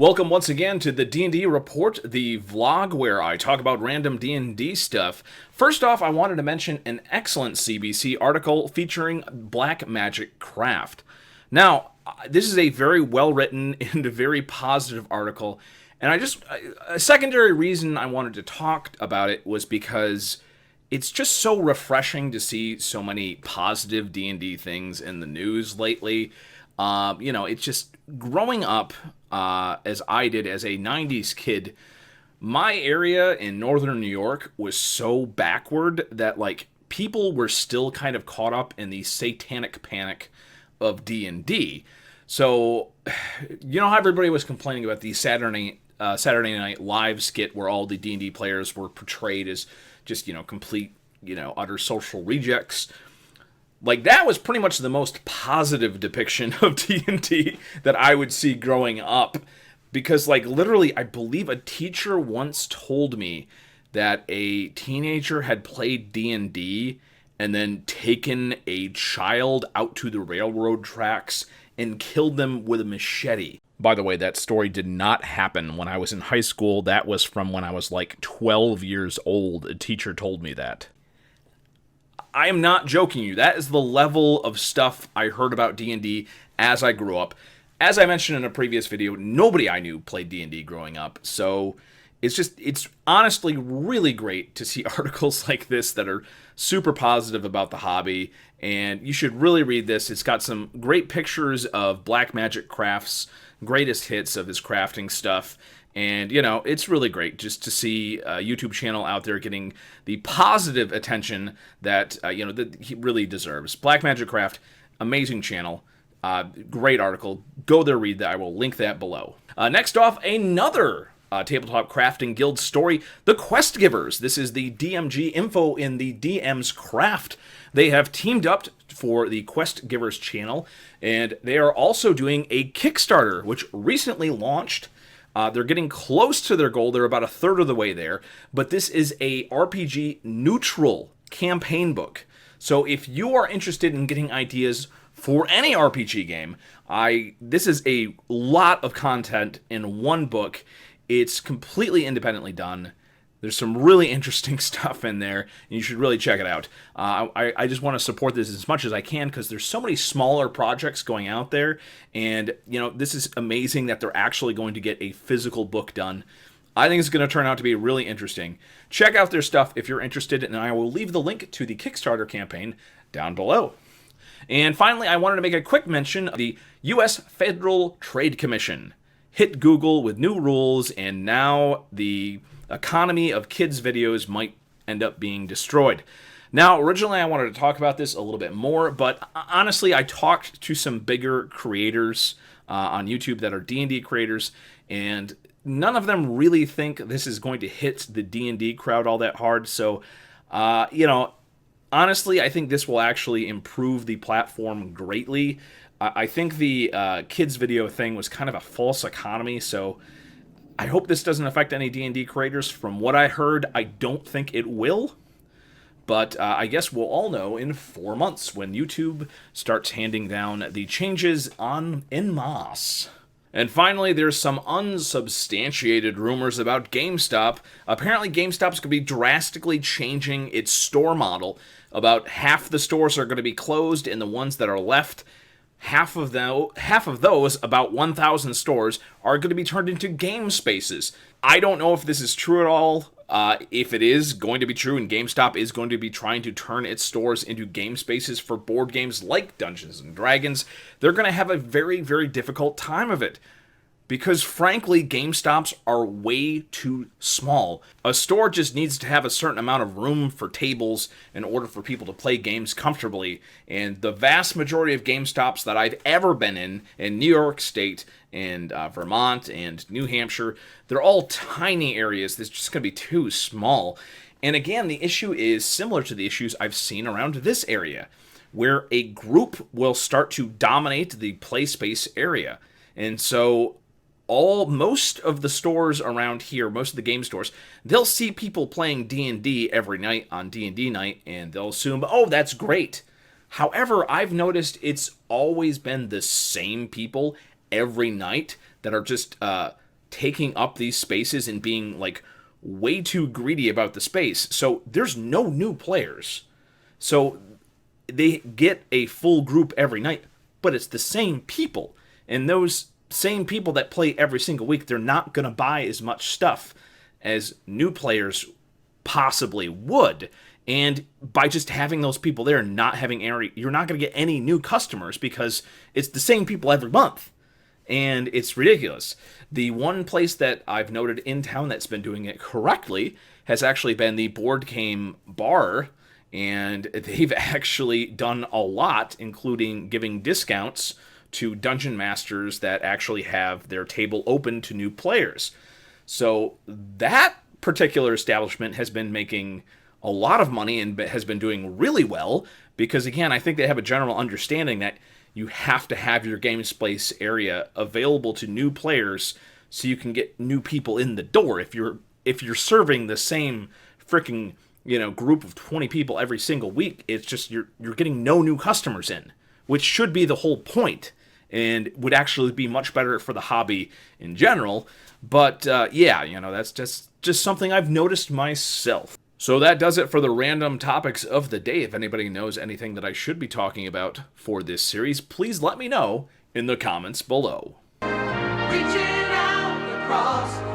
Welcome once again to the D&D Report, the vlog where I talk about random D&D stuff. First off, I wanted to mention an excellent CBC article featuring black magic craft. Now, this is a very well-written and a very positive article, and a secondary reason I wanted to talk about it was because it's just so refreshing to see so many positive D&D things in the news lately. It's just growing up, as I did as a 90s kid, my area in northern New York was so backward that, people were still kind of caught up in the satanic panic of D&D. So, you know how everybody was complaining about the Saturday Night Live skit where all the D&D players were portrayed as just, complete, utter social rejects? That was pretty much the most positive depiction of D&D that I would see growing up. Because, literally, I believe a teacher once told me that a teenager had played D&D and then taken a child out to the railroad tracks and killed them with a machete. By the way, that story did not happen when I was in high school. That was from when I was, 12 years old. A teacher told me that. I am not joking you. That is the level of stuff I heard about D&D as I grew up. As I mentioned in a previous video, nobody I knew played D&D growing up. So it's honestly really great to see articles like this that are super positive about the hobby. And you should really read this. It's got some great pictures of Black Magic Craft's greatest hits of his crafting stuff. And, it's really great just to see a YouTube channel out there getting the positive attention that, that he really deserves. Black Magic Craft, amazing channel, great article. Go there, read that. I will link that below. Next off, another Tabletop Crafting Guild story, The Quest Givers. This is the DMG info in the DM's Craft. They have teamed up for the Quest Givers channel, and they are also doing a Kickstarter, which recently launched. They're getting close to their goal. They're about a third of the way there. But this is a RPG neutral campaign book. So if you are interested in getting ideas for any RPG game, this is a lot of content in one book. It's completely independently done. There's some really interesting stuff in there, and you should really check it out. I just want to support this as much as I can because there's so many smaller projects going out there, and this is amazing that they're actually going to get a physical book done. I think it's going to turn out to be really interesting. Check out their stuff if you're interested, and I will leave the link to the Kickstarter campaign down below. And finally, I wanted to make a quick mention of the U.S. Federal Trade Commission. Hit Google with new rules, and now the economy of kids' videos might end up being destroyed. Now, originally I wanted to talk about this a little bit more, but honestly, I talked to some bigger creators on YouTube that are D&D creators, and none of them really think this is going to hit the D&D crowd all that hard. So, honestly, I think this will actually improve the platform greatly. I think the kids' video thing was kind of a false economy, so I hope this doesn't affect any D&D creators. From what I heard, I don't think it will. But I guess we'll all know in 4 months when YouTube starts handing down the changes en masse. And finally, there's some unsubstantiated rumors about Gamestop. Apparently, Gamestop's going to be drastically changing its store model. About half the stores are going to be closed, and the ones that are left, half of those, about 1,000 stores, are going to be turned into game spaces. I don't know if this is true at all. If it is going to be true and GameStop is going to be trying to turn its stores into game spaces for board games like Dungeons & Dragons, they're going to have a very, very difficult time of it. Because, frankly, GameStops are way too small. A store just needs to have a certain amount of room for tables in order for people to play games comfortably. And the vast majority of GameStops that I've ever been in New York State and Vermont and New Hampshire, they're all tiny areas. That's just going to be too small. And again, the issue is similar to the issues I've seen around this area, where a group will start to dominate the play space area. And so most of the stores around here, most of the game stores, they'll see people playing D&D every night on D&D night, and they'll assume, oh, that's great. However, I've noticed it's always been the same people every night that are just taking up these spaces and being like way too greedy about the space. So there's no new players. So they get a full group every night, but it's the same people. And those same people that play every single week, they're not going to buy as much stuff as new players possibly would. And by just having those people there, not having you're not going to get any new customers because it's the same people every month. And it's ridiculous. The one place that I've noted in town that's been doing it correctly has actually been the Board Game Bar. And they've actually done a lot, including giving discounts to dungeon masters that actually have their table open to new players. So that particular establishment has been making a lot of money and has been doing really well because, again, I think they have a general understanding that you have to have your game space area available to new players so you can get new people in the door. If you're serving the same freaking, group of 20 people every single week, it's just you're getting no new customers in, which should be the whole point and would actually be much better for the hobby in general. But that's just something I've noticed myself. So that does it for the random topics of the day. If anybody knows anything that I should be talking about for this series, please let me know in the comments below. Reaching out across